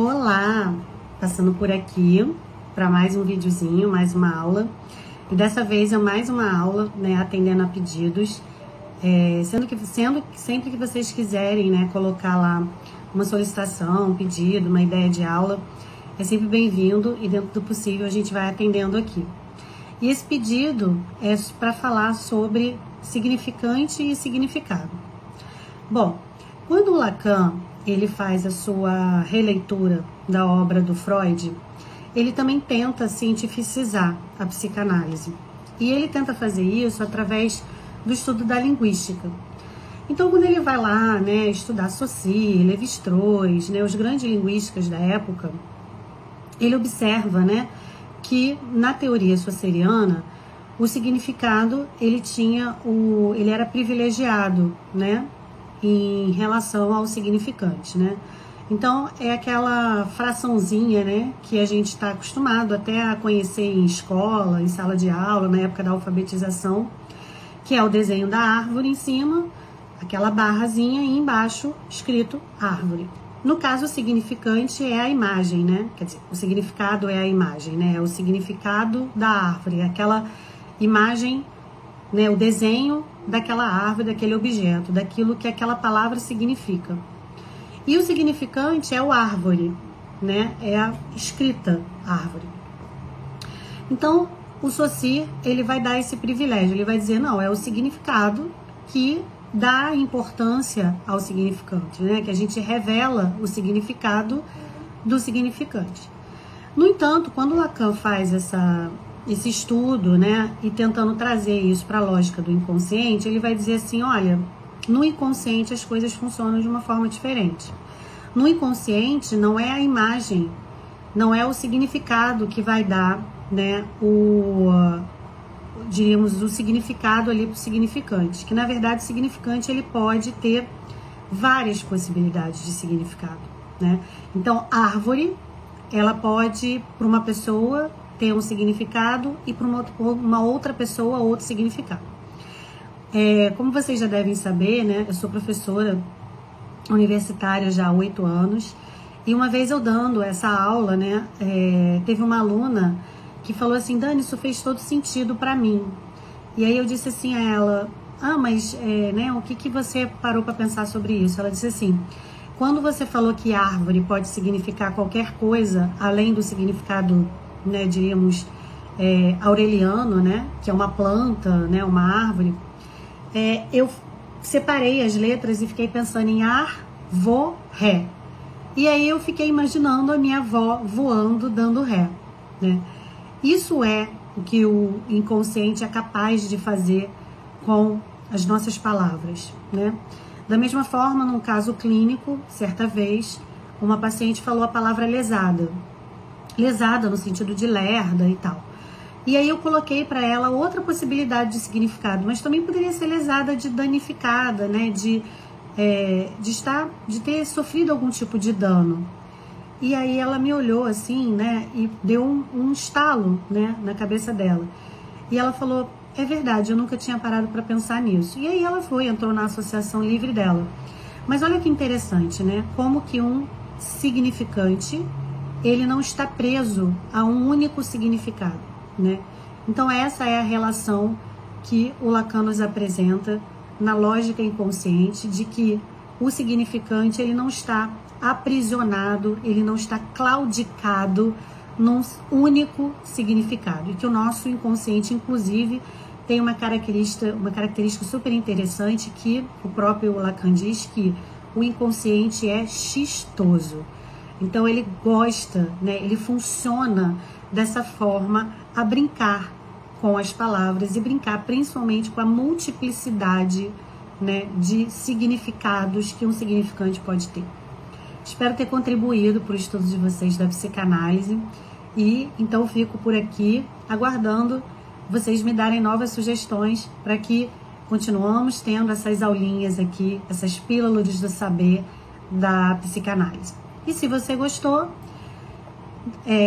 Olá! Passando por aqui para mais um videozinho, mais uma aula. E dessa vez é mais uma aula, né, atendendo a pedidos. Sendo que sempre que vocês quiserem, né, colocar lá uma solicitação, um pedido, uma ideia de aula, é sempre bem-vindo e dentro do possível a gente vai atendendo aqui. E esse pedido é para falar sobre significante e significado. Bom, quando o Lacan ele faz a sua releitura da obra do Freud, ele também tenta cientificizar a psicanálise. E ele tenta fazer isso através do estudo da linguística. Então, quando ele vai lá, né, estudar Saussure, Lévi-Strauss, né, os grandes linguistas da época, ele observa, né, que na teoria saussuriana, o significado ele era privilegiado, né, em relação ao significante, né? Então, é aquela fraçãozinha, né, que a gente está acostumado até a conhecer em escola, em sala de aula, na época da alfabetização, que é o desenho da árvore em cima, aquela barrazinha e embaixo escrito árvore. No caso, o significante é a imagem, né? Quer dizer, o significado é a imagem, né? É o significado da árvore, aquela imagem, né, o desenho daquela árvore, daquele objeto, daquilo que aquela palavra significa. E o significante é o árvore, né? É a escrita árvore. Então, o Saussure, ele vai dar esse privilégio, ele vai dizer, não, é o significado que dá importância ao significante, né? Que a gente revela o significado do significante. No entanto, quando Lacan faz esse estudo, né, e tentando trazer isso para a lógica do inconsciente, ele vai dizer assim, olha, no inconsciente as coisas funcionam de uma forma diferente. No inconsciente não é a imagem, não é o significado que vai dar, né, diríamos, o significado ali para o significante, que na verdade o significante ele pode ter várias possibilidades de significado, né? Então, árvore, ela pode, para uma pessoa, ter um significado e para uma outra pessoa outro significado. Como vocês já devem saber, né, eu sou professora universitária já há 8 anos e uma vez eu dando essa aula, né, teve uma aluna que falou assim, Dani, isso fez todo sentido para mim. E aí eu disse assim a ela, mas né, o que você parou para pensar sobre isso? Ela disse assim, quando você falou que árvore pode significar qualquer coisa além do significado, né, diríamos, aureliano, né, que é uma planta, né, uma árvore, eu separei as letras e fiquei pensando em ar, vo, ré. E aí eu fiquei imaginando a minha avó voando, dando ré, né? Isso é o que o inconsciente é capaz de fazer com as nossas palavras, né? Da mesma forma, num caso clínico, certa vez, uma paciente falou a palavra lesada. Lesada no sentido de lerda e tal. E aí eu coloquei para ela outra possibilidade de significado, mas também poderia ser lesada de danificada, né? De ter sofrido algum tipo de dano. E aí ela me olhou assim, né? E deu um estalo, né, na cabeça dela. E ela falou, é verdade, eu nunca tinha parado para pensar nisso. E aí ela entrou na associação livre dela. Mas olha que interessante, né? Como que um significante ele não está preso a um único significado, né? Então essa é a relação que o Lacan nos apresenta na lógica inconsciente de que o significante ele não está aprisionado, ele não está claudicado num único significado e que o nosso inconsciente inclusive tem uma característica super interessante que o próprio Lacan diz que o inconsciente é xistoso. Então ele gosta, né, ele funciona dessa forma a brincar com as palavras e brincar principalmente com a multiplicidade, né, de significados que um significante pode ter. Espero ter contribuído para o estudo de vocês da psicanálise e então fico por aqui aguardando vocês me darem novas sugestões para que continuamos tendo essas aulinhas aqui, essas pílulas do saber da psicanálise. E se você gostou,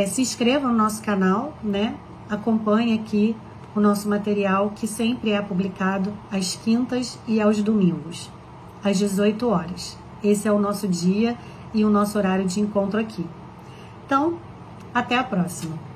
se inscreva no nosso canal, né? Acompanhe aqui o nosso material que sempre é publicado às quintas e aos domingos, às 18 horas. Esse é o nosso dia e o nosso horário de encontro aqui. Então, até a próxima!